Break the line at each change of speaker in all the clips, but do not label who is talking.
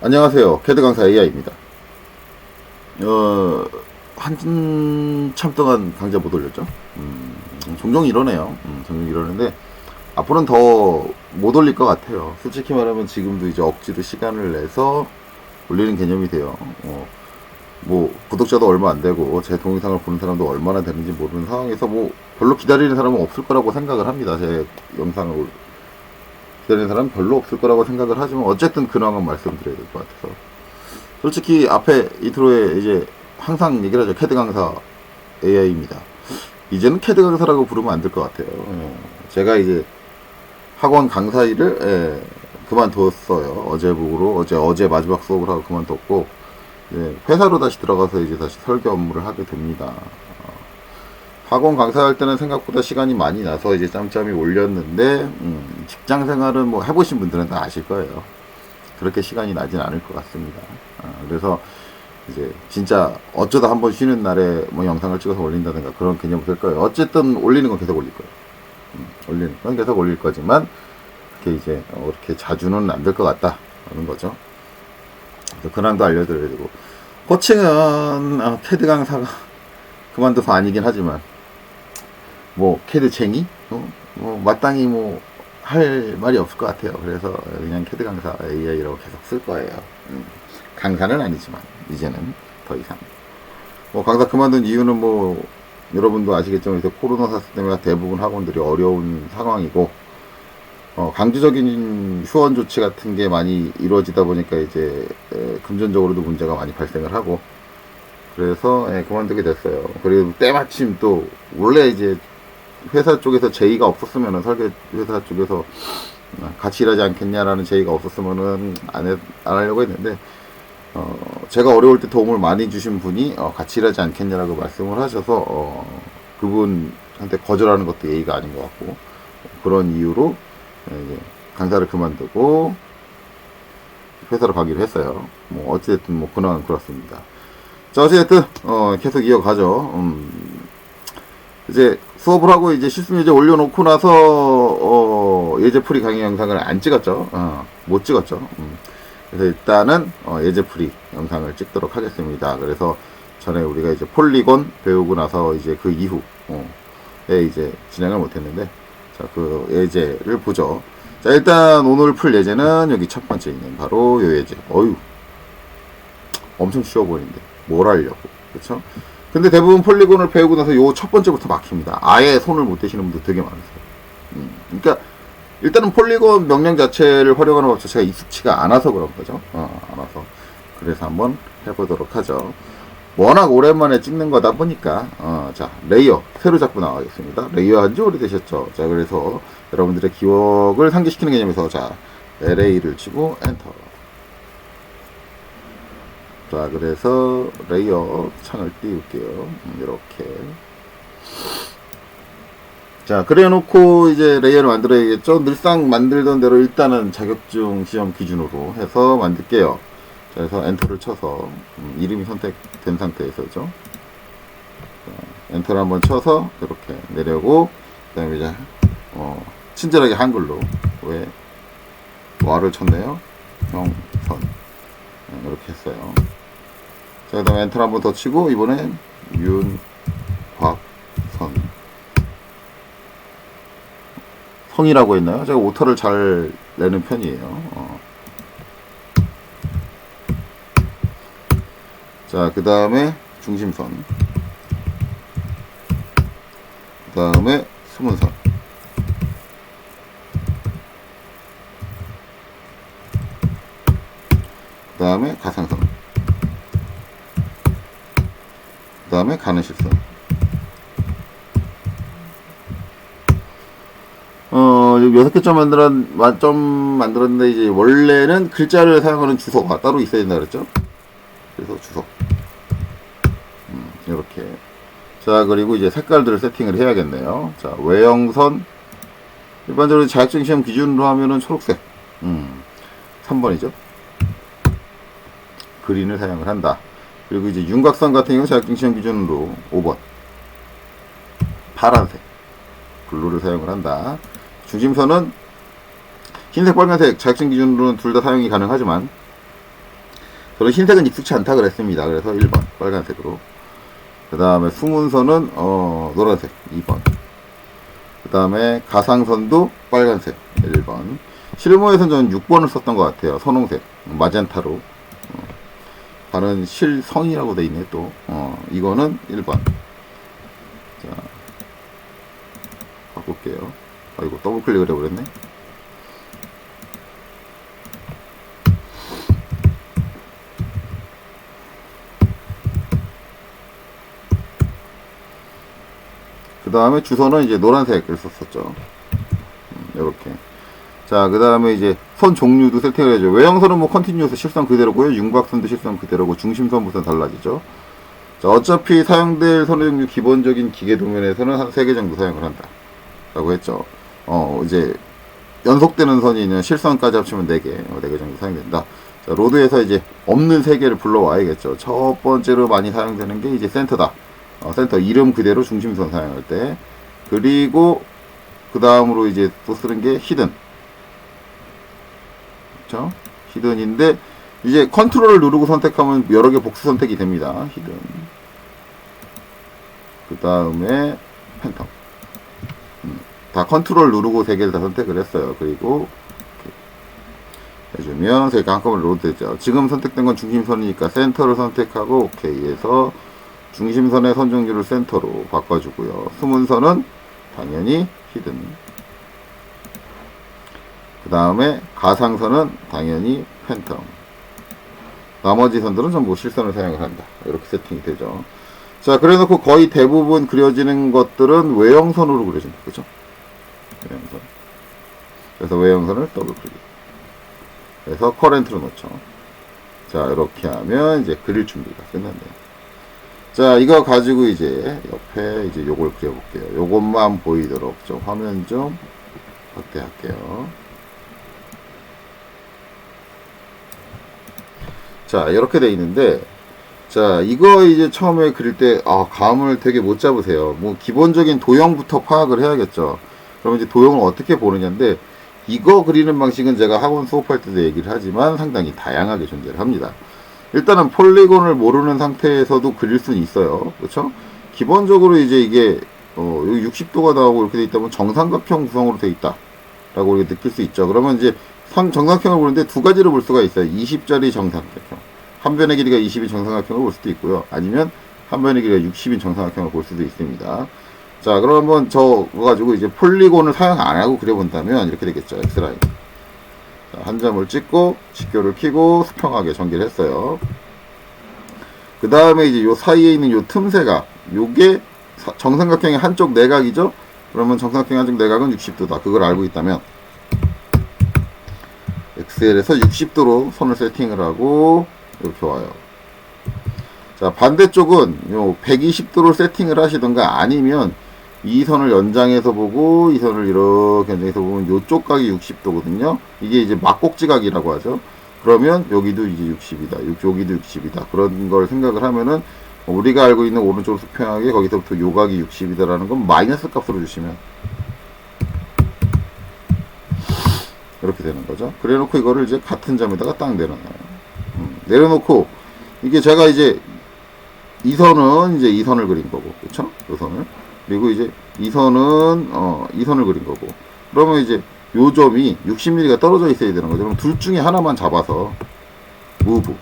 안녕하세요. 캐드 강사 AI입니다. 한참 동안 강좌 못 올렸죠? 종종 이러네요. 종종 이러는데, 앞으로는 더 못 올릴 것 같아요. 솔직히 말하면 지금도 이제 억지로 시간을 내서 올리는 개념이 돼요. 뭐, 구독자도 얼마 안 되고, 제 동영상을 보는 사람도 얼마나 되는지 모르는 상황에서 뭐, 별로 기다리는 사람은 없을 거라고 생각을 합니다. 제 영상을 기다리는 사람은 별로 없을 거라고 생각을 하지만, 어쨌든 근황은 말씀드려야 될 것 같아서. 솔직히 앞에 인트로에 이제 항상 얘기를 하죠. 캐드 강사 AI입니다. 이제는 캐드 강사라고 부르면 안 될 것 같아요. 제가 이제 학원 강사 일을 그만뒀어요. 어제 마지막 수업을 하고 그만뒀고, 회사로 다시 들어가서 이제 다시 설계 업무를 하게 됩니다. 학원 강사할 때는 생각보다 시간이 많이 나서 이제 짬짬이 올렸는데, 직장 생활은 뭐 해보신 분들은 다 아실 거예요. 그렇게 시간이 나진 않을 것 같습니다. 그래서 이제 진짜 어쩌다 한번 쉬는 날에 뭐 영상을 찍어서 올린다든가 그런 개념이 될 거예요. 어쨌든 올리는 건 계속 올릴 거예요. 올리는 건 계속 올릴 거지만 그렇게 이제 그렇게 자주는 안 될 것 같다 하는 거죠. 그래서 근황도 알려드려야 되고, 호칭은 캐드 강사가 그만둬서 아니긴 하지만 뭐 캐드쟁이 뭐 마땅히 뭐 할 말이 없을 것 같아요. 그래서 그냥 캐드 강사 AI라고 계속 쓸 거예요. 강사는 아니지만 이제는 더 이상 뭐 강사 그만둔 이유는 뭐 여러분도 아시겠지만 이제 코로나 사태 때문에 대부분 학원들이 어려운 상황이고, 강제적인 휴원 조치 같은 게 많이 이루어지다 보니까 이제 금전적으로도 문제가 많이 발생을 하고, 그래서 그만두게 됐어요. 그리고 때마침 또 원래 이제 회사 쪽에서 제의가 없었으면은, 설계 회사 쪽에서 같이 일하지 않겠냐라는 제의가 없었으면은 안 하려고 했는데, 제가 어려울 때 도움을 많이 주신 분이 같이 일하지 않겠냐라고 말씀을 하셔서 그분한테 거절하는 것도 예의가 아닌 것 같고, 그런 이유로 이제 강사를 그만두고 회사로 가기로 했어요. 뭐 어찌됐든 뭐 근황은 그렇습니다. 자, 어쨌든 계속 이어가죠. 이제 수업을 하고 이제 실습예제 올려놓고 나서 예제풀이 강의 영상을 안 찍었죠. 못 찍었죠. 그래서 일단은 예제풀이 영상을 찍도록 하겠습니다. 그래서 전에 우리가 이제 폴리곤 배우고 나서 이제 그 이후에 이제 진행을 못했는데, 자, 그 예제를 보죠. 자, 일단 오늘 풀 예제는 여기 첫 번째 있는 바로 요 예제. 엄청 쉬워 보이는데 뭘 하려고, 그렇죠? 근데 대부분 폴리곤을 배우고 나서 요 첫 번째부터 막힙니다. 아예 손을 못 대시는 분들 되게 많으세요. 그러니까 일단은 폴리곤 명령 자체를 활용하는 것 자체가 익숙치가 않아서 그런 거죠. 않아서. 그래서 한번 해보도록 하죠. 워낙 오랜만에 찍는 거다 보니까, 자, 레이어 새로 잡고 나가겠습니다. 레이어 한지 오래되셨죠. 자, 그래서 여러분들의 기억을 상기시키는 개념에서, 자, LA를 치고 엔터. 자, 그래서 레이어 창을 띄울게요. 이렇게. 자, 그래 놓고 이제 레이어를 만들어야겠죠. 늘상 만들던 대로 일단은 자격증 시험 기준으로 해서 만들게요. 자, 그래서 엔터를 쳐서 이름이 선택된 상태에서죠. 자, 엔터를 한번 쳐서 이렇게 내려고, 그 다음에 이제 친절하게 한글로 왜 와를 쳤네요. 형선 이렇게 했어요. 자, 그 다음에 엔터를 한번 더 치고, 이번엔 윤곽선 성이라고 했나요? 제가 오타를 잘 내는 편이에요. 자, 그 다음에 중심선, 그 다음에 수문선, 그 다음에 가상선, 그 다음에 가는실선. 6개 만들었는데, 이제 원래는 글자를 사용하는 주소가 따로 있어야 된다 그랬죠? 그래서 주소. 이렇게. 자, 그리고 이제 색깔들을 세팅을 해야겠네요. 자, 외형선. 일반적으로 자격증 시험 기준으로 하면은 초록색. 3번이죠. 그린을 사용을 한다. 그리고 이제 윤곽선 같은 경우 자격증 시험 기준으로 5번. 파란색. 블루를 사용을 한다. 중심선은 흰색, 빨간색 자격증 기준으로는 둘 다 사용이 가능하지만 저는 흰색은 익숙치 않다 그랬습니다. 그래서 1번 빨간색으로. 그 다음에 수문선은 노란색 2번. 그 다음에 가상선도 빨간색 1번. 실무에서는 저는 6번을 썼던 것 같아요. 선홍색 마젠타로. 다른 실성이라고 돼 있네 또. 이거는 1번. 자, 바꿀게요. 아이고 더블 클릭을 해버렸네. 그 다음에 주소는 이제 노란색을 썼었죠. 이렇게. 자, 그 다음에 이제 선 종류도 세팅을 해줘. 외형선은 뭐 컨티뉴어스 실선 그대로고요. 윤곽선도 실선 그대로고 중심선부터는 달라지죠. 자, 어차피 사용될 선의 종류 기본적인 기계 도면에서는 한 3개 정도 사용을 한다. 라고 했죠. 이제 연속되는 선이 있는 실선까지 합치면 4개, 4개 정도 사용된다. 자, 로드에서 이제 없는 3개를 불러와야겠죠. 첫 번째로 많이 사용되는 게 이제 센터다. 센터 이름 그대로 중심선 사용할 때. 그리고 그 다음으로 이제 또 쓰는 게 히든. 그쵸? 히든인데 이제 컨트롤을 누르고 선택하면 여러 개 복수 선택이 됩니다. 히든. 그 다음에 팬텀. 다 컨트롤 누르고 3개를 다 선택을 했어요. 그리고 이렇게 해주면 저희가 한꺼번에 로드 되죠. 지금 선택된 건 중심선이니까 센터를 선택하고 오케이 해서 중심선의 선 종류를 센터로 바꿔주고요. 수문선은 당연히 히든. 그 다음에 가상선은 당연히 팬텀. 나머지 선들은 전부 실선을 사용을 한다. 이렇게 세팅이 되죠. 자, 그래 놓고 거의 대부분 그려지는 것들은 외형선으로 그려진다. 그죠? 외형선. 그래서 외형선을 더블 클릭. 그래서 커렌트로 놓죠. 자, 이렇게 하면 이제 그릴 준비가 끝났네요. 자, 이거 가지고 이제 옆에 이제 요걸 그려볼게요. 요것만 보이도록 좀 화면 좀 확대할게요. 자, 이렇게 돼 있는데, 자, 이거 이제 처음에 그릴 때, 감을 되게 못 잡으세요. 뭐, 기본적인 도형부터 파악을 해야겠죠. 그러면 이제 도형을 어떻게 보느냐인데, 이거 그리는 방식은 제가 학원 수업할 때도 얘기를 하지만 상당히 다양하게 존재를 합니다. 일단은 폴리곤을 모르는 상태에서도 그릴 수는 있어요. 그렇죠? 기본적으로 이제 이게 여기 60도가 나오고 이렇게 돼 있다면 정삼각형 구성으로 돼 있다 라고 이렇게 느낄 수 있죠. 그러면 이제 정삼각형을 보는데 두 가지로 볼 수가 있어요. 20짜리 정삼각형, 한 변의 길이가 20인 정삼각형을 볼 수도 있고요. 아니면 한 변의 길이가 60인 정삼각형을 볼 수도 있습니다. 자, 그러면 저거 가지고 이제 폴리곤을 사용 안 하고 그려본다면 이렇게 되겠죠. X라인. 한 점을 찍고 직교를 켜고 수평하게 전개를 했어요. 그 다음에 이제 요 사이에 있는 요 틈새가 요게 정삼각형의 한쪽 내각이죠. 그러면 정삼각형의 한쪽 내각은 60도다. 그걸 알고 있다면 XL에서 60도로 선을 세팅을 하고 이렇게 와요. 자, 반대쪽은 요 120도로 세팅을 하시던가 아니면 이 선을 연장해서 보고 이 선을 이렇게 연장해서 보면 요쪽 각이 60도거든요. 이게 이제 막곡지각이라고 하죠. 그러면 여기도 이제 60이다. 여기도 60이다. 그런 걸 생각을 하면은 우리가 알고 있는 오른쪽으로 수평하게 거기서부터 요 각이 60이다라는 건 마이너스 값으로 주시면 이렇게 되는 거죠. 그래 놓고 이거를 이제 같은 점에다가 딱 내려놔요. 내려놓고 이게 제가 이제 이 선은 이제 이 선을 그린 거고, 그쵸? 이 선을. 그리고 이제 이 선은 이 선을 그린 거고. 그러면 이제 요 점이 60mm가 떨어져 있어야 되는 거죠. 그럼 둘 중에 하나만 잡아서 무브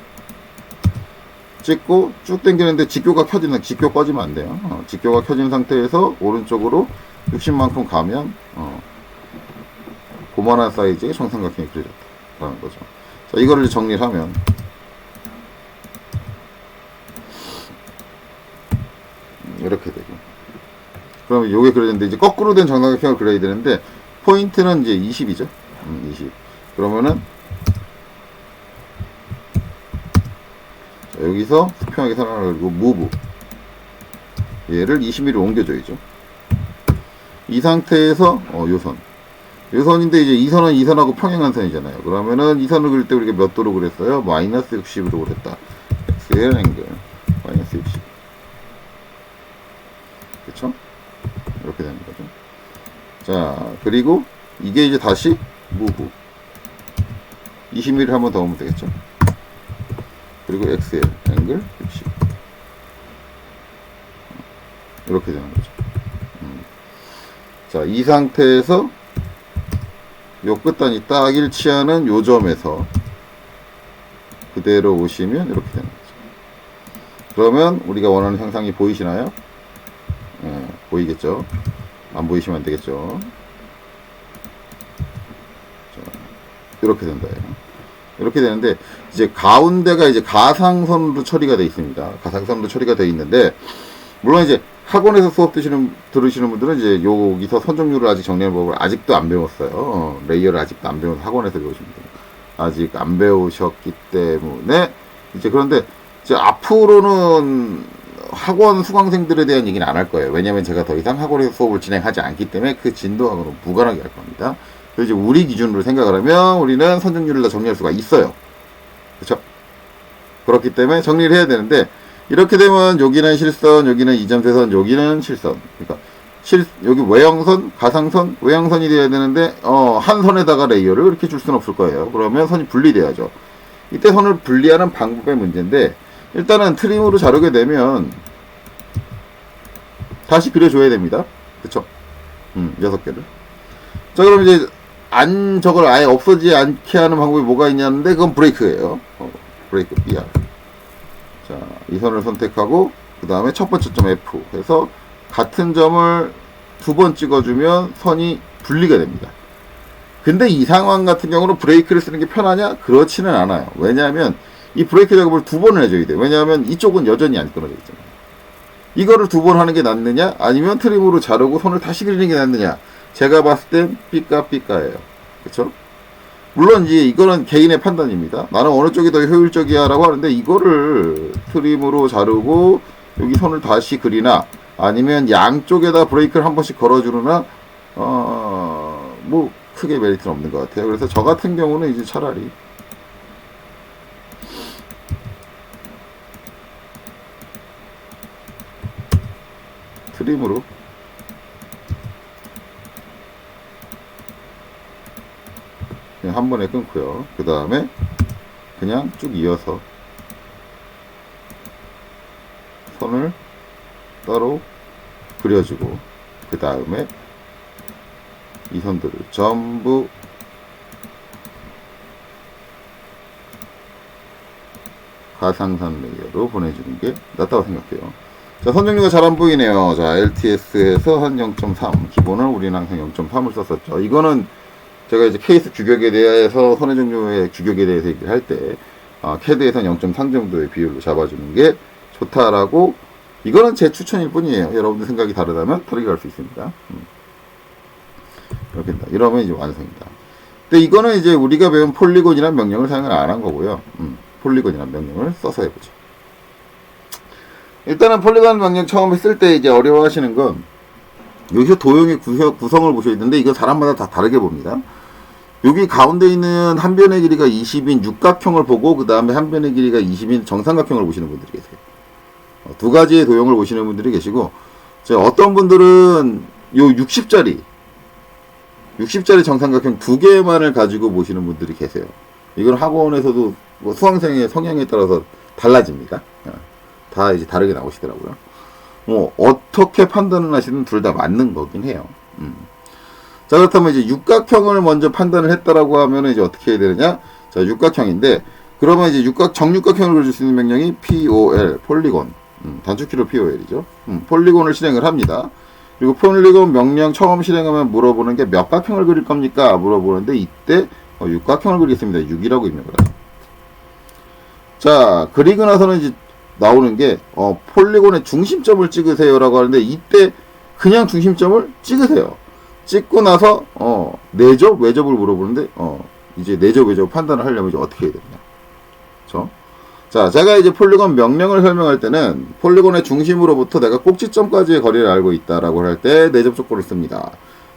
찍고 쭉 당기는데 직교가 켜지는, 직교 꺼지면 안 돼요. 직교가 켜진 상태에서 오른쪽으로 60만큼 가면 고만한 사이즈의 정삼각형이 그려졌다라는 거죠. 자, 이거를 정리를 하면 이렇게 되고, 그러면 요게 그려졌는데 이제 거꾸로 된 정삼각형을 그려야 되는데 포인트는 이제 20이죠. 20. 그러면은 자, 여기서 수평하게 선을 그리고 무브 얘를 20mm 옮겨줘야죠. 이 상태에서 요 선인데 이제 이 선은 이 선하고 평행한 선이잖아요. 그러면은 이 선을 그릴 때 우리가 몇 도로 그랬어요? 마이너스 60으로 그랬다. XL 앵글 마이너스 60. 그쵸? 이렇게 되는 거죠. 자, 그리고 이게 이제 다시 무브 20mm 한 번 더 오면 되겠죠. 그리고 XL 앵글 60 이렇게 되는 거죠. 자, 이 상태에서 요 끝단이 딱 일치하는 요 점에서 그대로 오시면 이렇게 되는 거죠. 그러면 우리가 원하는 형상이 보이시나요? 예, 보이겠죠? 안 보이시면 안 되겠죠? 자, 이렇게 된다. 이렇게 되는데, 이제 가운데가 이제 가상선으로 처리가 되어 있습니다. 가상선으로 처리가 되어 있는데, 물론 이제 학원에서 수업 들으시는 분들은 이제 여기서 선정률을 아직 정리하는 법을 아직도 안 배웠어요. 레이어를 아직도 안 배워서 학원에서 배우시면 돼요. 아직 안 배우셨기 때문에, 이제 그런데, 이제 앞으로는 학원 수강생들에 대한 얘기는 안 할 거예요. 왜냐면 제가 더 이상 학원에서 수업을 진행하지 않기 때문에 그 진도하고는 무관하게 할 겁니다. 그래서 이제 우리 기준으로 생각을 하면 우리는 선정률을 다 정리할 수가 있어요. 그렇죠? 그렇기 때문에 정리를 해야 되는데, 이렇게 되면 여기는 실선, 여기는 이점세선, 여기는 실선. 그러니까 여기 외형선, 가상선, 외형선이 돼야 되는데 한 선에다가 레이어를 이렇게 줄 수는 없을 거예요. 그러면 선이 분리돼야죠. 이때 선을 분리하는 방법의 문제인데, 일단은 트림으로 자르게 되면 다시 그려줘야 됩니다. 그쵸? 6개를. 자, 그럼 이제 저걸 아예 없어지지 않게 하는 방법이 뭐가 있냐는데, 그건 브레이크예요. 브레이크 BR. 자, 이 선을 선택하고 그 다음에 첫 번째 점 F 해서 같은 점을 2번 찍어주면 선이 분리가 됩니다. 근데 이 상황 같은 경우는 브레이크를 쓰는 게 편하냐? 그렇지는 않아요. 왜냐하면 이 브레이크 작업을 2번을 해줘야 돼요. 왜냐하면 이쪽은 여전히 안 끊어져 있잖아요. 이거를 2번 하는 게 낫느냐? 아니면 트림으로 자르고 손을 다시 그리는 게 낫느냐? 제가 봤을 땐 삐까삐까예요. 그쵸? 물론 이제 이거는 개인의 판단입니다. 나는 어느 쪽이 더 효율적이야 라고 하는데, 이거를 트림으로 자르고 여기 손을 다시 그리나 아니면 양쪽에다 브레이크를 한 번씩 걸어주느나 뭐 크게 메리트는 없는 것 같아요. 그래서 저 같은 경우는 이제 차라리 트림으로 그냥 한 번에 끊고요. 그 다음에 그냥 쭉 이어서 선을 따로 그려주고, 그 다음에 이 선들을 전부 가상선 레이어로 보내주는 게 낫다고 생각해요. 자, 선정률가 잘 안 보이네요. 자, LTS에서 한 0.3, 기본은 우리는 항상 0.3을 썼었죠. 이거는 제가 이제 케이스 규격에 대해서, 선의 종류의 규격에 대해서 얘기를 할 때, CAD에서는 0.3 정도의 비율로 잡아주는 게 좋다라고, 이거는 제 추천일 뿐이에요. 여러분들 생각이 다르다면 다르게 갈 수 있습니다. 이렇게 된다. 이러면 이제 완성이다. 근데 이거는 이제 우리가 배운 폴리곤이라는 명령을 사용을 안 한 거고요. 폴리곤이라는 명령을 써서 해보죠. 일단은 폴리곤 명령 처음 했을 때 이제 어려워하시는 건, 여기서 도형의 구성을 보셔야 되는데, 이거 사람마다 다 다르게 봅니다. 여기 가운데 있는 한 변의 길이가 20인 육각형을 보고, 그 다음에 한 변의 길이가 20인 정삼각형을 보시는 분들이 계세요. 두 가지의 도형을 보시는 분들이 계시고, 어떤 분들은 요 60짜리 정삼각형 2개만을 가지고 보시는 분들이 계세요. 이건 학원에서도 뭐 수강생의 성향에 따라서 달라집니다. 다 이제 다르게 나오시더라고요. 뭐 어떻게 판단을 하시든 둘 다 맞는 거긴 해요. 자, 그렇다면 이제 육각형을 먼저 판단을 했다라고 하면 이제 어떻게 해야 되느냐? 자, 육각형인데, 그러면 이제 정육각형을 그려줄 수 있는 명령이 POL, 폴리곤, 단축키로 POL이죠. 폴리곤을 실행을 합니다. 그리고 폴리곤 명령 처음 실행하면 물어보는 게 몇 각형을 그릴 겁니까? 물어보는데, 이때 육각형을 그리겠습니다. 6이라고 입력을 해요. 자, 그리고 나서는 이제 나오는 게 폴리곤의 중심점을 찍으세요라고 하는데, 이때 그냥 중심점을 찍으세요. 찍고 나서 내접, 외접을 물어보는데, 이제 내접, 외접 판단을 하려면 이제 어떻게 해야 되냐. 그렇죠? 자, 제가 이제 폴리곤 명령을 설명할 때는 폴리곤의 중심으로부터 내가 꼭지점까지의 거리를 알고 있다라고 할 때 내접 조건을 씁니다.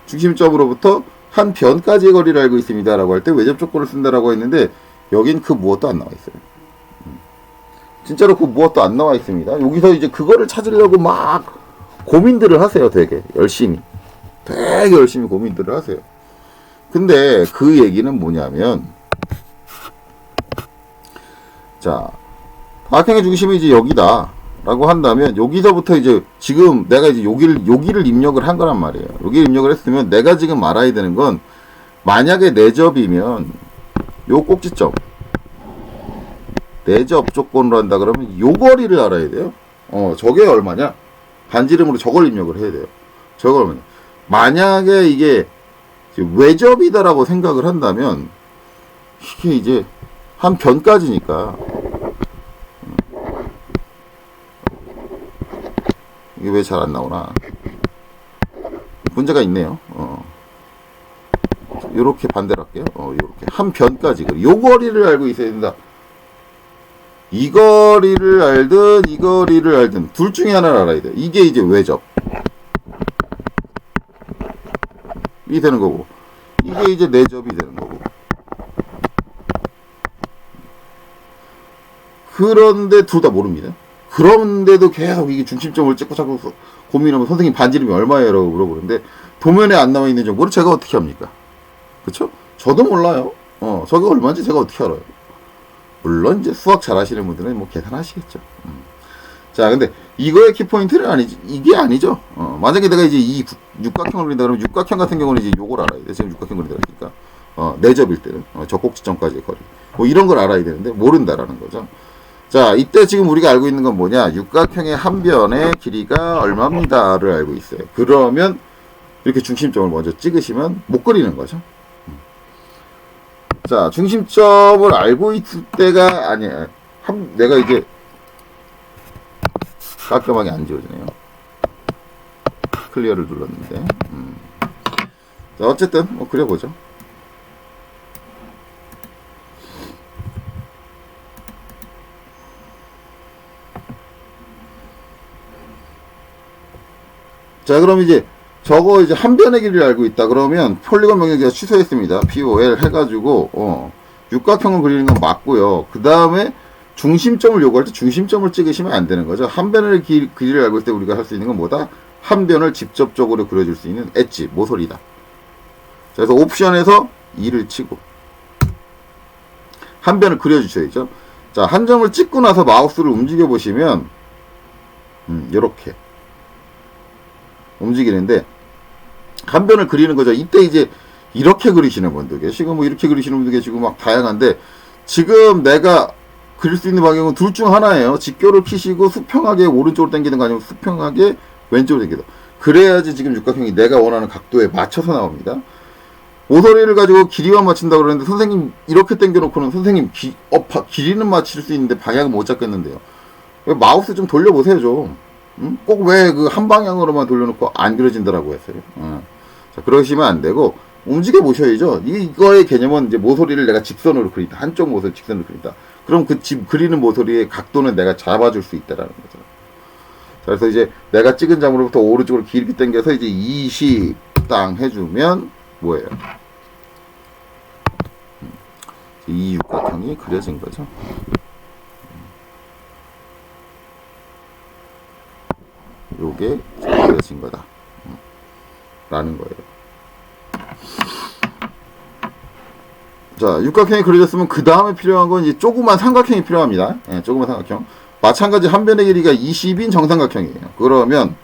중심점으로부터 한 변까지의 거리를 알고 있습니다라고 할 때 외접 조건을 쓴다라고 했는데, 여긴 그 무엇도 안 나와 있어요. 진짜로 그 무엇도 안 나와 있습니다. 여기서 이제 그거를 찾으려고 막 고민들을 하세요. 되게 열심히 고민들을 하세요. 근데 그 얘기는 뭐냐면, 자, 다각형의 중심이 이제 여기다 라고 한다면 여기서부터 이제 지금 내가 이제 여기를 입력을 한 거란 말이에요. 여기를 입력을 했으면 내가 지금 알아야 되는 건 만약에 내접이면 요 꼭지점 내접 조건으로 한다 그러면 요 거리를 알아야 돼요. 저게 얼마냐? 반지름으로 저걸 입력을 해야 돼요. 저걸 얼마냐? 만약에 이게 외접이다라고 생각을 한다면 이게 이제 한 변까지니까 이게 왜 잘 안 나오나? 문제가 있네요. 요렇게 반대로 할게요. 요렇게 한 변까지 요 거리를 알고 있어야 된다. 이 거리를 알든 이 거리를 알든 둘 중에 하나를 알아야 돼. 이게 이제 외접 이 되는 거고 이게 이제 내접이 되는 거고. 그런데 둘 다 모릅니다. 그런데도 계속 이게 중심점을 찍고 자꾸 고민하면 선생님 반지름이 얼마예요? 라고 물어보는데 도면에 안 나와 있는 정보를 제가 어떻게 합니까? 그쵸? 저도 몰라요. 저게 얼마인지 제가 어떻게 알아요? 물론 이제 수학 잘 하시는 분들은 뭐 계산하시겠죠. 자, 근데 이거의 키포인트는 아니지. 이게 아니죠. 만약에 내가 이제 이 육각형을 그린다 그러면 육각형 같은 경우는 이제 요걸 알아야 돼. 지금 육각형 그린다 그러니까. 내접일 때는 저 꼭지점까지의 거리. 뭐 이런 걸 알아야 되는데 모른다라는 거죠. 자, 이때 지금 우리가 알고 있는 건 뭐냐? 육각형의 한 변의 길이가 얼마입니다를 알고 있어요. 그러면 이렇게 중심점을 먼저 찍으시면 못 그리는 거죠. 자, 중심점을 알고 있을 때가 아니야. 내가 이제 깔끔하게 안 지워지네요. 클리어를 눌렀는데. 자, 어쨌든 뭐 그려보죠. 자, 그럼 이제 저거 이제 한 변의 길이를 알고 있다 그러면 폴리곤 명령 제가 취소했습니다. POL 해가지고 육각형을 그리는 건 맞고요. 그 다음에 중심점을 요구할 때 중심점을 찍으시면 안 되는 거죠. 한 변의 길이를 알고 있을 때 우리가 할 수 있는 건 뭐다? 한 변을 직접적으로 그려줄 수 있는 엣지, 모서리다. 자, 그래서 옵션에서 2를 치고 한 변을 그려주셔야죠. 자, 한 점을 찍고 나서 마우스를 움직여 보시면 요렇게 움직이는데 한 변을 그리는 거죠. 이때 이제 이렇게 그리시는 분도 계시고 뭐 이렇게 그리시는 분도 계시고 막 다양한데 지금 내가 그릴 수 있는 방향은 둘 중 하나예요. 직교를 키시고 수평하게 오른쪽으로 당기는 거 아니면 수평하게 왼쪽으로 당기는 거. 그래야지 지금 육각형이 내가 원하는 각도에 맞춰서 나옵니다. 모서리를 가지고 길이만 맞춘다고 그러는데 선생님 이렇게 당겨놓고는 선생님 길이는 맞출 수 있는데 방향은 못 잡겠는데요. 왜 마우스 좀 돌려보세요 좀. 꼭 왜 그 한 방향으로만 돌려놓고 안 그려진다라고 했어요. 자, 그러시면 안 되고 움직여 보셔야죠. 이거의 개념은 이제 모서리를 내가 직선으로 그린다. 한쪽 모서리 직선으로 그린다. 그럼 그 그리는 모서리의 각도는 내가 잡아줄 수 있다라는 거죠. 자, 그래서 이제 내가 찍은 점으로부터 오른쪽으로 길게 당겨서 이제 20 땅 해주면 뭐예요? 이 육각형이 그려진 거죠. 요게 그려진 거다. 라는 거예요. 자, 육각형이 그려졌으면 그 다음에 필요한 건 이제 조그만 삼각형이 필요합니다. 예, 조그만 삼각형. 마찬가지 한 변의 길이가 20인 정삼각형이에요. 그러면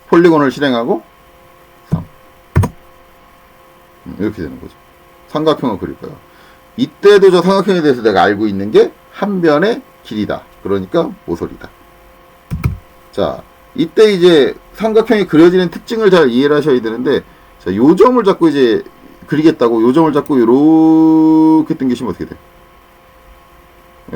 폴리곤을 실행하고 3. 이렇게 되는 거죠. 삼각형을 그릴 거예요. 이때도 저 삼각형에 대해서 내가 알고 있는 게 한 변의 길이다. 그러니까 모서리다. 자, 이때 이제 삼각형이 그려지는 특징을 잘 이해를 하셔야 되는데, 자, 요 점을 잡고 이제 그리겠다고 요 점을 잡고 요렇게 당기시면 어떻게 돼?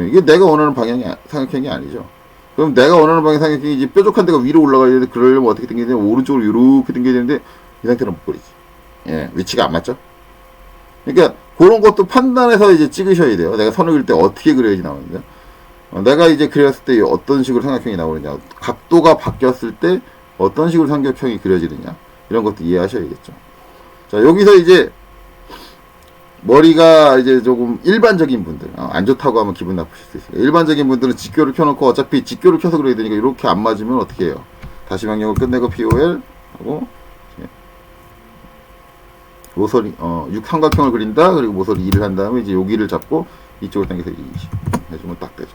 이게 내가 원하는 방향이 삼각형이 아니죠. 그럼 내가 원하는 방향 삼각형이 이제 뾰족한 데가 위로 올라가야 되는데 그러려면 어떻게 당겨야 되냐? 오른쪽으로 요렇게 당겨야 되는데 이 상태로 못 그리지. 예, 위치가 안 맞죠? 그러니까 그런 것도 판단해서 이제 찍으셔야 돼요. 내가 선을 그릴 때 어떻게 그려야지 나오는데. 내가 이제 그렸을 때 어떤 식으로 삼각형이 나오느냐, 각도가 바뀌었을 때 어떤 식으로 삼각형이 그려지느냐, 이런 것도 이해하셔야겠죠. 자, 여기서 이제 머리가 이제 조금 일반적인 분들, 안 좋다고 하면 기분 나쁘실 수 있어요. 일반적인 분들은 직교를 켜놓고 어차피 직교를 켜서 그려야 되니까 이렇게 안 맞으면 어떻게 해요? 다시 명령을 끝내고 POL 하고 모서리, 삼각형을 그린다. 그리고 모서리 2를 한 다음에 이제 여기를 잡고 이쪽을 당겨서 20 해주면 딱 되죠.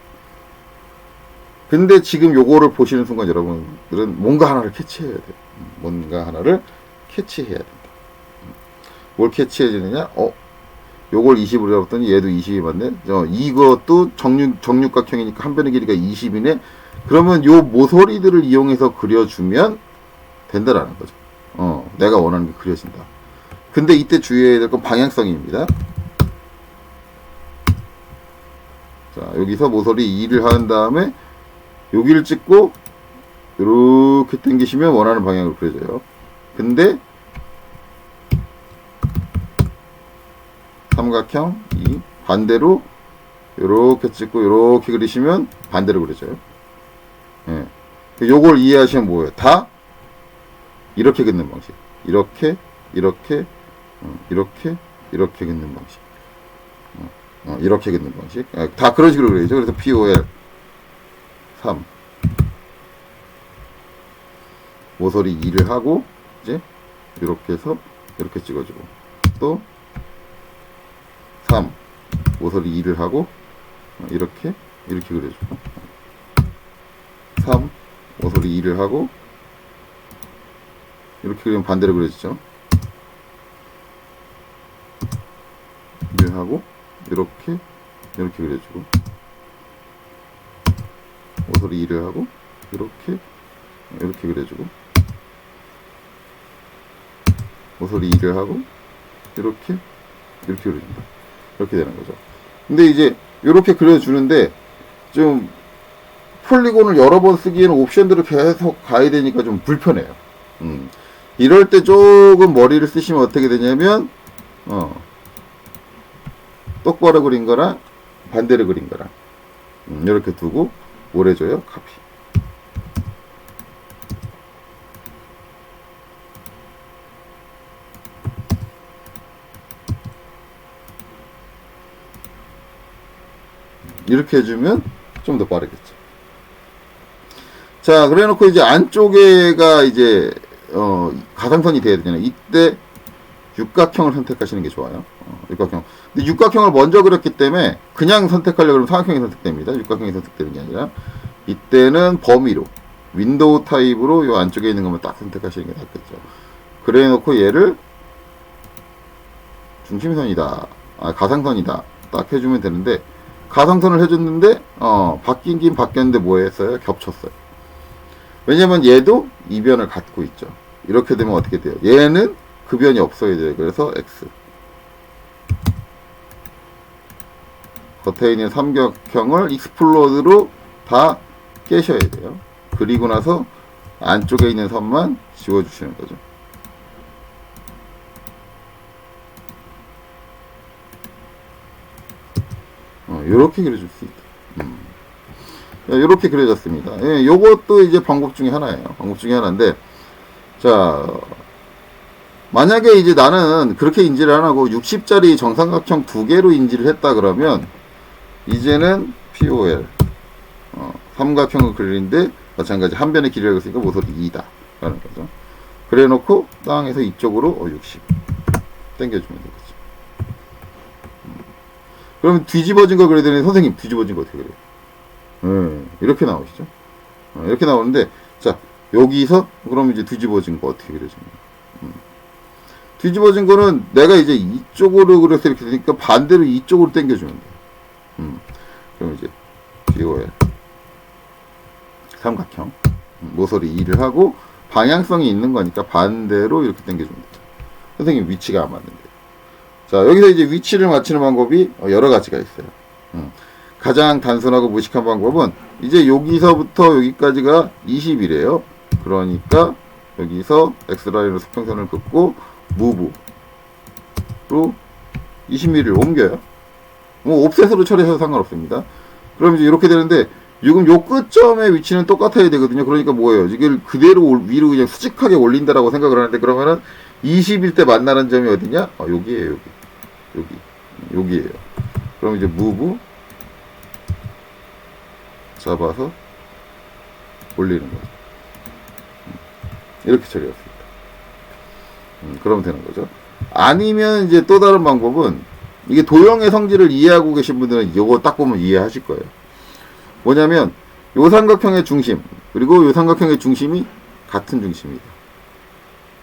근데 지금 요거를 보시는 순간 여러분들은 뭔가 하나를 캐치해야 돼요. 뭔가 하나를 캐치해야 된다. 뭘 캐치해야 되느냐? 요걸 20으로 잡았더니 얘도 20이 맞네? 이것도 정육각형이니까 한 변의 길이가 20이네? 그러면 요 모서리들을 이용해서 그려주면 된다라는 거죠. 내가 원하는 게 그려진다. 근데 이때 주의해야 될 건 방향성입니다. 자, 여기서 모서리 2를 한 다음에 여기를 찍고 이렇게 당기시면 원하는 방향으로 그려져요. 근데 삼각형 이 반대로 이렇게 찍고 이렇게 그리시면 반대로 그려져요. 예. 요걸 이해하시면 뭐예요? 다 이렇게 긋는 방식. 이렇게 이렇게 이렇게 긋는 방식. 이렇게 긋는 방식. 다 그런 식으로 그려야죠. 그래서 POL 3 모서리 2를 하고 이제 이렇게 해서 이렇게 찍어주고 또 3 모서리 2를 하고 이렇게 그려주고 3 모서리 2를 하고 이렇게 그리면 반대로 그려지죠. 2를 하고 이렇게 그려주고 모서리 2를 하고 이렇게 그려주고 모서리 2를 하고 이렇게 그려준다. 이렇게 되는 거죠. 근데 이제 이렇게 그려주는데 좀 폴리곤을 여러 번 쓰기에는 옵션들을 계속 가야 되니까 좀 불편해요. 이럴 때 조금 머리를 쓰시면 어떻게 되냐면 똑바로 그린 거랑 반대로 그린 거랑 이렇게 두고 뭘 해줘요? 카피. 이렇게 해주면 좀 더 빠르겠죠. 자, 그래 놓고 이제 안쪽에가 이제 가상선이 돼야 되잖아요. 이때 육각형을 선택하시는 게 좋아요. 육각형. 근데 육각형을 먼저 그렸기 때문에 그냥 선택하려고 하면 삼각형이 선택됩니다. 육각형이 선택되는 게 아니라 이때는 범위로 윈도우 타입으로 요 안쪽에 있는 것만 딱 선택하시는 게 낫겠죠. 그래 놓고 얘를 중심선이다. 가상선이다. 딱 해주면 되는데 가상선을 해줬는데 바뀌긴 바뀌었는데 뭐 했어요? 겹쳤어요. 왜냐면 얘도 이변을 갖고 있죠. 이렇게 되면 어떻게 돼요? 얘는 그 변이 없어야 돼요. 그래서 X. 겉에 있는 삼각형을 익스플로드로 다 깨셔야 돼요. 그리고 나서 안쪽에 있는 선만 지워주시는 거죠. 요렇게 그려줄 수 있다. 요렇게 그려졌습니다. 예, 요것도 이제 방법 중에 하나예요. 방법 중에 하나인데, 자, 만약에 이제 나는 그렇게 인지를 안 하고 60짜리 정삼각형 2개로 인지를 했다 그러면, 이제는 POL, 삼각형을 그리는데, 마찬가지 한 변의 길이라고 했으니까 모서리 2다. 라는 거죠. 그래 놓고, 땅에서 이쪽으로 60. 당겨주면 되겠죠. 그럼 뒤집어진 걸 그려야 되는데, 선생님, 뒤집어진 거 어떻게 그려요? 이렇게 나오시죠. 이렇게 나오는데, 자, 여기서, 그럼 이제 뒤집어진 거 어떻게 그려집니까? 뒤집어진 거는 내가 이제 이쪽으로 그려서 이렇게 되니까 반대로 이쪽으로 당겨주면 돼요. 그럼 이제, POL. 삼각형. 모서리 2를 하고, 방향성이 있는 거니까 반대로 이렇게 당겨주면 돼요. 선생님, 위치가 안 맞는데. 자, 여기서 이제 위치를 맞추는 방법이 여러 가지가 있어요. 가장 단순하고 무식한 방법은 이제 여기서부터 여기까지가 20이래요. 그러니까 여기서 X라인으로 수평선을 긋고 무브로 20mm를 옮겨요. 뭐 옵셋으로 처리해서 상관없습니다. 그럼 이제 이렇게 되는데 지금 요 끝점의 위치는 똑같아야 되거든요. 그러니까 뭐예요? 이걸 그대로 위로 그냥 수직하게 올린다라고 생각을 하는데 그러면은 20일 때 만나는 점이 어디냐? 여기에요. 여기에요. 그럼 이제 무브 잡아서 올리는 거죠. 이렇게 처리했습니다. 그러면 되는 거죠. 아니면 이제 또 다른 방법은, 이게 도형의 성질을 이해하고 계신 분들은 이거 딱 보면 이해하실 거예요. 뭐냐면 요 삼각형의 중심 그리고 요 삼각형의 중심이 같은 중심이다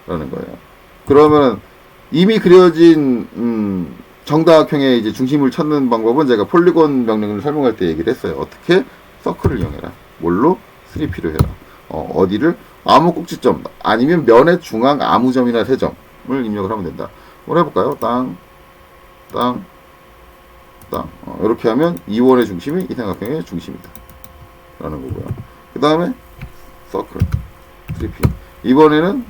라는 거예요. 그러면 이미 그려진 정다각형의 이제 중심을 찾는 방법은 제가 폴리곤 명령을 설명할 때 얘기를 했어요. 어떻게? 서클을 이용해라. 뭘로? 3P로 해라. 어디를? 아무 꼭지점 아니면 면의 중앙 아무 점이나 세 점을 입력을 하면 된다. 한번 해볼까요? 땅, 땅, 땅. 이렇게 하면 이 원의 중심이 이 삼각형의 중심이다 라는 거고요. 그 다음에 서클 3P. 이번에는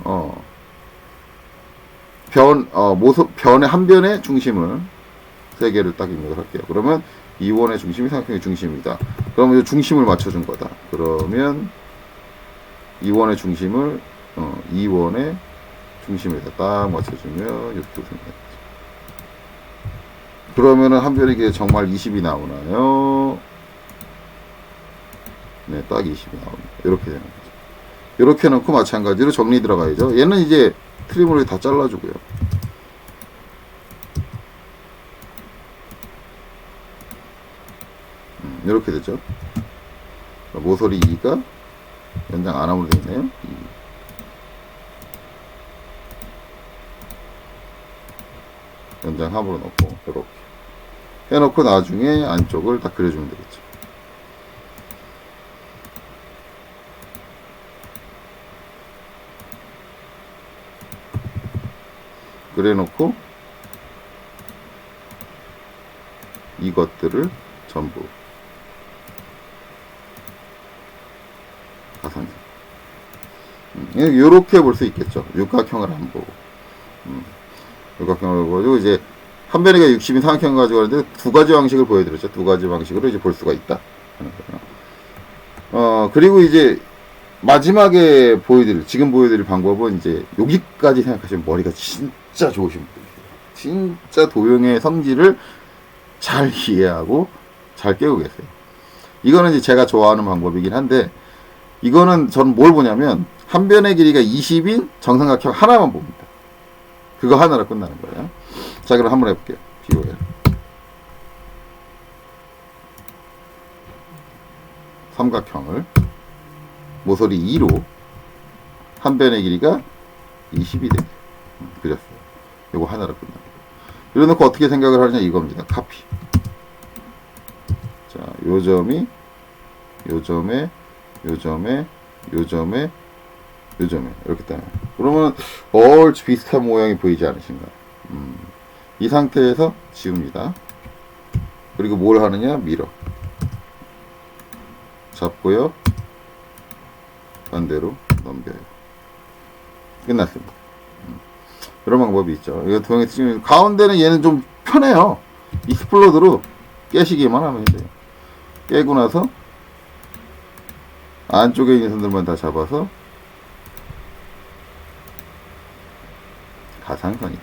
변의 한 변의 중심을 세 개를 딱 입력을 할게요. 그러면 이 원의 중심이 삼각형의 중심이다. 그러면 이 중심을 맞춰준 거다. 그러면 이 원의 중심을 이 원의 중심에다 딱 맞춰주면 이렇게 생겨요. 그러면은 한 변의 게 정말 20이 나오나요? 네, 딱 20이 나옵니다. 이렇게 되는 거죠. 이렇게 놓고 마찬가지로 정리 들어가야죠. 얘는 이제 트림으로 다 잘라주고요. 이렇게 되죠. 모서리 2가 연장 안함으로 되어 있네요. 2. 연장 함으로 넣고 이렇게 해놓고 나중에 안쪽을 딱 그려주면 되겠죠. 그래놓고 이것들을 전부 가상형 이렇게 볼 수 있겠죠. 육각형을 안 보고 육각형을 보고 이제 한 변이가 60인 삼각형을 가지고 하는데 두 가지 방식을 보여드렸죠. 두 가지 방식으로 이제 볼 수가 있다 하는 거예요. 그리고 이제 마지막에 지금 보여드릴 방법은 이제 여기까지 생각하시면 머리가 진짜 좋으신 분이세요. 진짜 도형의 성질을 잘 이해하고 잘 깨우고 계세요. 이거는 이제 제가 좋아하는 방법이긴 한데, 이거는 전 뭘 보냐면 한 변의 길이가 20인 정삼각형 하나만 봅니다. 그거 하나로 끝나는 거예요. 자, 그럼 한번 해볼게요. 비워요. 삼각형을 모서리 2로 한 변의 길이가 20이 되게 그렸어요. 이거 하나로 끝납니다. 이래놓고 어떻게 생각을 하느냐 이겁니다. 카피. 자, 요 점이 요 점에 요 점에 요 점에 요 점에 이렇게 따요. 그러면 얼추 비슷한 모양이 보이지 않으신가요? 이 상태에서 지웁니다. 그리고 뭘 하느냐? 밀어 잡고요. 반대로 넘겨요. 끝났습니다. 이런 방법이 있죠. 이거 도형의 특징이 가운데는 얘는 좀 편해요. 익스플로드로 깨시기만 하면 돼요. 깨고 나서 안쪽에 있는 선들만 다 잡아서 가상선이다.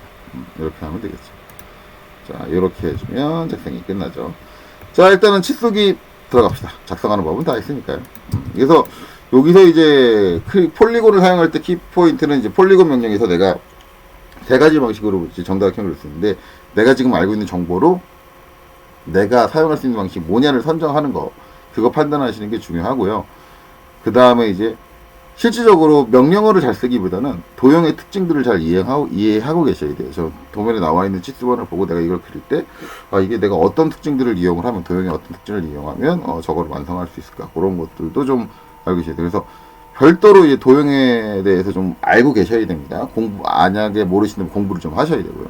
이렇게 하면 되겠죠. 자, 이렇게 해주면 작성이 끝나죠. 자, 일단은 칫솔기 들어갑시다. 작성하는 법은 다 있으니까요. 그래서 여기서 이제 폴리곤을 사용할 때 키포인트는 이제 폴리곤 명령에서 내가 세 가지 방식으로 정다각형을 쓸 수 있는데, 내가 지금 알고 있는 정보로 내가 사용할 수 있는 방식이 뭐냐를 선정하는 거, 그거 판단하시는 게 중요하고요. 그 다음에 이제 실질적으로 명령어를 잘 쓰기보다는 도형의 특징들을 잘 이해하고 계셔야 돼요. 저 도면에 나와 있는 치수번을 보고 내가 이걸 그릴 때, 이게 내가 어떤 특징들을 이용을 하면, 도형의 어떤 특징을 이용하면 저걸 완성할 수 있을까, 그런 것들도 좀 알고 계셔야 돼요. 그래서 별도로 이제 도형에 대해서 좀 알고 계셔야 됩니다. 만약에 모르시는 공부를 좀 하셔야 되고요.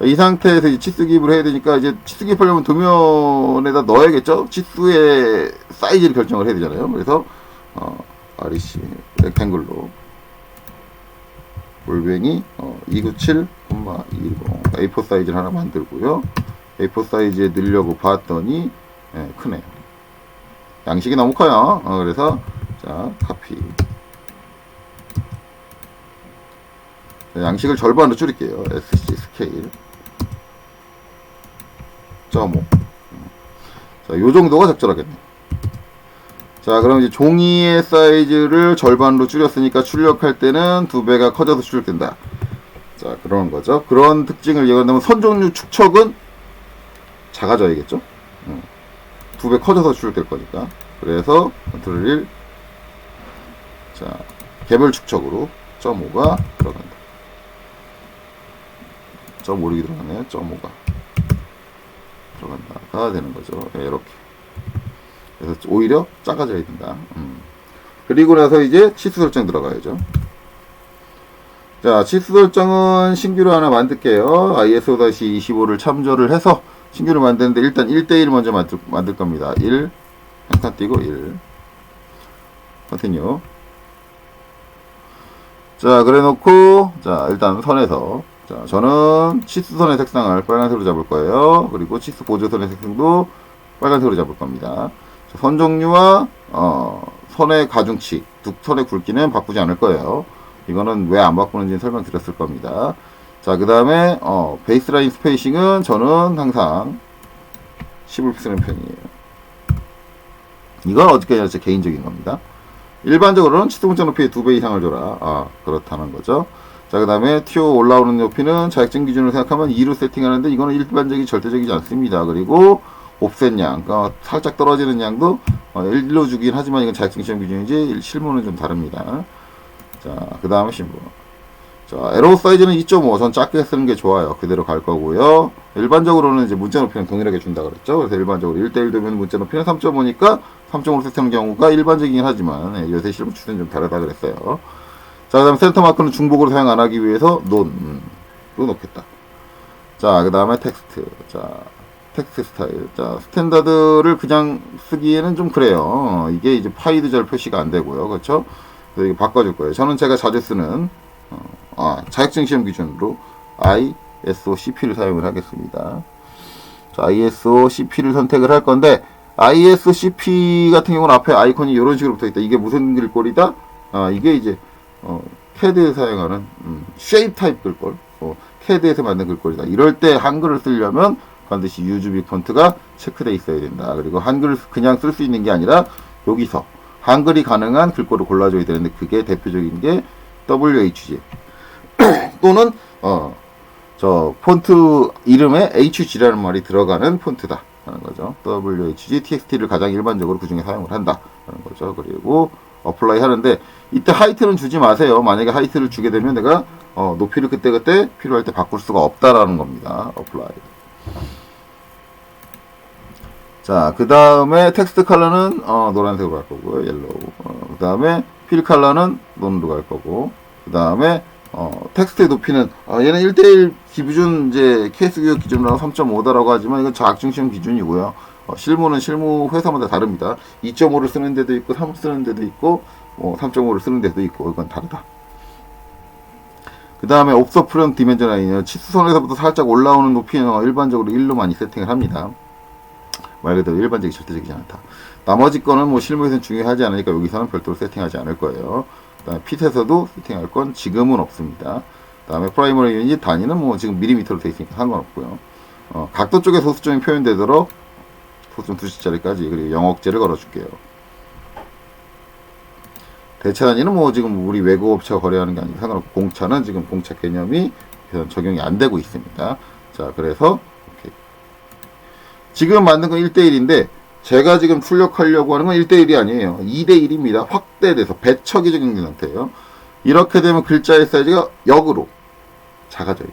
이 상태에서 이제 치수 기입을 해야 되니까, 이제 치수 기입하려면 도면에다 넣어야겠죠? 치수의 사이즈를 결정을 해야 되잖아요. 그래서 REC 렉탱글로 골뱅이 297,210 A4 사이즈를 하나 만들고요. A4 사이즈에 넣으려고 봤더니 크네요. 양식이 너무 커요. 그래서 자, 카피. 양식을 절반으로 줄일게요. SC 스케일 0.5. 자, 요 정도가 적절하겠네. 자, 그럼 이제 종이의 사이즈를 절반으로 줄였으니까 출력할 때는 2배가 커져서 출력된다. 자, 그런 거죠. 그런 특징을 이용한다면 선종류 축척은 작아져야겠죠. 2배 커져서 출력될 거니까. 그래서 컨트롤 1. 자, 개별 축척으로 0.5가 들어간다. 0.56이 들어가네요. 0.5가 들어간다가 되는 거죠. 네, 이렇게. 그래서 오히려 작아져야 된다. 그리고 나서 이제 치수 설정 들어가야죠. 자, 치수 설정은 신규로 하나 만들게요. ISO-25를 참조를 해서 신규를 만드는데 일단 1대1 먼저 만들 겁니다. 1, 한칸 띄고 1. 컨티뉴. 자, 그래 놓고, 자, 일단 선에서, 자, 저는 치수선의 색상을 빨간색으로 잡을 거예요. 그리고 치수 보조선의 색상도 빨간색으로 잡을 겁니다. 자, 선 종류와, 선의 가중치, 두 선의 굵기는 바꾸지 않을 거예요. 이거는 왜 안 바꾸는지 설명드렸을 겁니다. 자, 그 다음에, 베이스라인 스페이싱은 저는 항상 10을 쓰는 편이에요. 이건 어저께 제 개인적인 겁니다. 일반적으로는 치수 문자 높이의 2배 이상을 줘라. 그렇다는 거죠. 자, 그 다음에 TO 올라오는 높이는 자격증 기준으로 생각하면 2로 세팅하는데 이거는 일반적이 절대적이지 않습니다. 그리고 옵셋 양, 살짝 떨어지는 양도 1로 주긴 하지만 이건 자격증 시험 기준이지 실무는 좀 다릅니다. 자, 그 다음에 신부. 자, 에로 사이즈는 2.5. 전 작게 쓰는 게 좋아요. 그대로 갈 거고요. 일반적으로는 이제 문자 높이는 동일하게 준다 그랬죠. 그래서 일반적으로 1대1 되면 문자 높이는 3.5니까 3.5로 세팅하는 경우가 일반적이긴 하지만 요새 실무 추세는 좀 다르다 그랬어요. 자, 그 다음에 센터 마크는 중복으로 사용 안 하기 위해서 로 놓겠다. 자, 그 다음에 텍스트. 자, 텍스트 스타일. 자, 스탠다드를 그냥 쓰기에는 좀 그래요. 이게 이제 파이도 잘 표시가 안 되고요. 그렇죠? 그래서 이거 바꿔줄 거예요. 저는 제가 자주 쓰는 자격증 시험 기준으로 ISO CP를 사용을 하겠습니다. 자, ISO CP를 선택을 할 건데 ISO CP 같은 경우는 앞에 아이콘이 이런 식으로 붙어 있다. 이게 무슨 글꼴이다? 이게 이제 CAD에 사용하는 쉐입 타입 글꼴, CAD에서 만든 글꼴이다. 이럴 때 한글을 쓰려면 반드시 use big font가 체크되어 있어야 된다. 그리고 한글을 그냥 쓸 수 있는 게 아니라 여기서 한글이 가능한 글꼴을 골라줘야 되는데 그게 대표적인 게 WHG 또는 저 폰트 이름에 HG라는 말이 들어가는 폰트다 하는 거죠. WHG, TXT를 가장 일반적으로 그 중에 사용을 한다 하는 거죠. 그리고 어플라이 하는데 이때 하이트는 주지 마세요. 만약에 하이트를 주게 되면 내가 높이를 그때그때 필요할 때 바꿀 수가 없다라는 겁니다. 어플라이. 자, 그 다음에 텍스트 컬러는 노란색으로 갈 거고요. 옐로우. 그 다음에 필 컬러는 논으로 갈 거고. 그 다음에 텍스트의 높이는 얘는 1대1 기준 이제 케이스 교육 기준으로 3.5다라고 하지만 이건 자격증 시험 기준이고요. 실무는 실무 회사마다 다릅니다. 2.5를 쓰는 데도 있고 3을 쓰는 데도 있고 3.5를 쓰는 데도 있고 이건 다르다. 그 다음에 옵서 프론 디멘전 라인은 치수선에서부터 살짝 올라오는 높이는 일반적으로 1로 많이 세팅을 합니다. 말 그대로 일반적이 절대적이지 않다. 나머지 거는 뭐 실무에서는 중요하지 않으니까 여기서는 별도로 세팅하지 않을 거예요. 그 다음에 핏에서도 세팅할 건 지금은 없습니다. 그 다음에 프라이머리 유닛 단위는 뭐 지금 밀리미터로 되어 있으니까 상관없고요. 각도 쪽에 소수점이 표현되도록 소수점 2숫자리까지 그리고 영억제를 걸어줄게요. 대차 단위는 뭐 지금 우리 외국 업체가 거래하는 게 아니고 상관없고 공차는 지금 공차 개념이 적용이 안 되고 있습니다. 자, 그래서 오케이. 지금 만든 건 1대1인데 제가 지금 출력하려고 하는 건 1대1이 아니에요. 2대1입니다. 확대돼서 배척이 적용된 상태예요. 이렇게 되면 글자의 사이즈가 역으로 작아져요.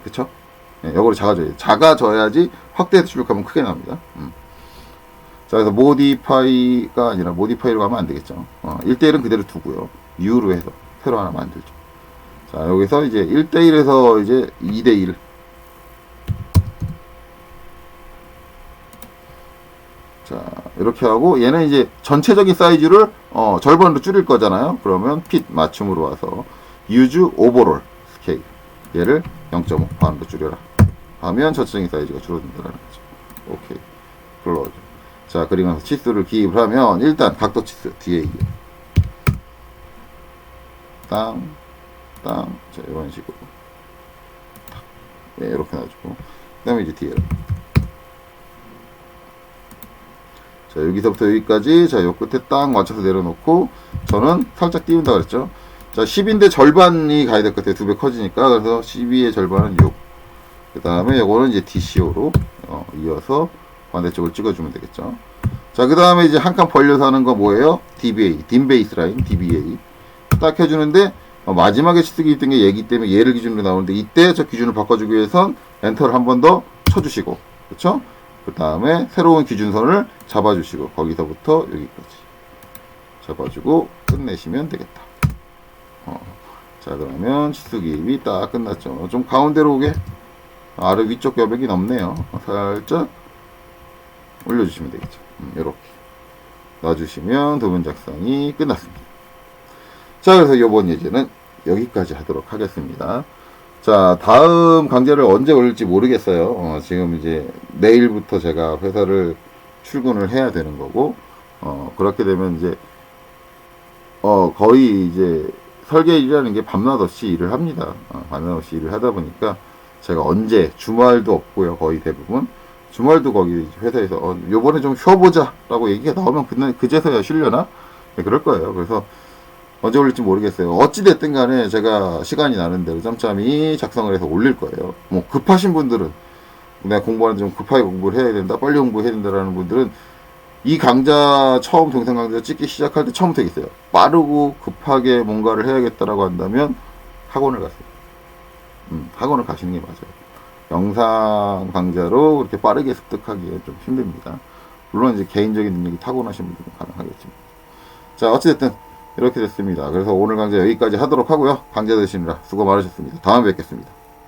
그쵸? 네, 역으로 작아져요. 작아져야지 확대해서 출력하면 크게 나옵니다. 자, 그래서 모디파이가 아니라 모디파이로 가면 안 되겠죠. 1대1은 그대로 두고요. U로 해서 새로 하나 만들죠. 자, 여기서 이제 1대1에서 이제 2대1. 자, 이렇게 하고 얘는 이제 전체적인 사이즈를 절반으로 줄일 거잖아요. 그러면 핏 맞춤으로 와서 use overall scale 얘를 0.5 반으로 줄여라 하면 전체적인 사이즈가 줄어든다는 거죠. 오케이. 클로즈. 자, 그리고 나서 치수를 기입을 하면 일단 각도 치수 뒤에 이게 땅, 자, 이런 식으로 네, 이렇게 놔주고 그 다음에 이제 뒤에 자, 여기서부터 여기까지 자, 요 끝에 딱 맞춰서 내려놓고 저는 살짝 띄운다 그랬죠. 자, 10인데 절반이 가야 될 것 같아요. 2배 커지니까. 그래서 12의 절반은 6. 그 다음에 요거는 이제 DCO로 이어서 반대쪽을 찍어주면 되겠죠. 자, 그 다음에 이제 한 칸 벌려서 하는 거 뭐예요? DBA, dim 베이스라인, DBA. 딱 해주는데, 마지막에 치수기 있던 게 얘기 때문에 얘를 기준으로 나오는데, 이때 저 기준을 바꿔주기 위해선 엔터를 한 번 더 쳐주시고, 그쵸? 그 다음에 새로운 기준선을 잡아주시고, 거기서부터 여기까지 잡아주고 끝내시면 되겠다. 자, 그러면 치수기입이 딱 끝났죠. 좀 가운데로 오게. 아래 위쪽 여백이 넓네요. 살짝 올려주시면 되겠죠. 이렇게 놔주시면 도면 작성이 끝났습니다. 자, 그래서 이번 예제는 여기까지 하도록 하겠습니다. 자, 다음 강좌를 언제 올릴지 모르겠어요. 지금 이제 내일부터 제가 회사를 출근을 해야 되는 거고, 그렇게 되면 이제 거의 이제 설계 일이라는 게 밤낮 없이 일을 합니다. 밤낮 없이 일을 하다 보니까 제가 언제, 주말도 없고요. 거의 대부분. 주말도 거기 회사에서 요번에 좀 쉬어보자 라고 얘기가 나오면 그제서야 쉬려나? 네, 그럴 거예요. 그래서 언제 올릴지 모르겠어요. 어찌됐든 간에 제가 시간이 나는 대로 짬짬이 작성을 해서 올릴 거예요. 뭐 급하신 분들은, 내가 공부하는데 좀 급하게 공부를 해야 된다, 빨리 공부해야 된다라는 분들은 이 강좌, 처음 동생 강좌 찍기 시작할 때 처음부터 있어요. 빠르고 급하게 뭔가를 해야겠다라고 한다면 학원을 가세요. 학원을 가시는 게 맞아요. 영상 강좌로 그렇게 빠르게 습득하기에 좀 힘듭니다. 물론 이제 개인적인 능력이 타고나신 분들은 가능하겠지만. 자, 어찌됐든 이렇게 됐습니다. 그래서 오늘 강좌 여기까지 하도록 하고요. 강좌 되시느라 수고 많으셨습니다. 다음에 뵙겠습니다.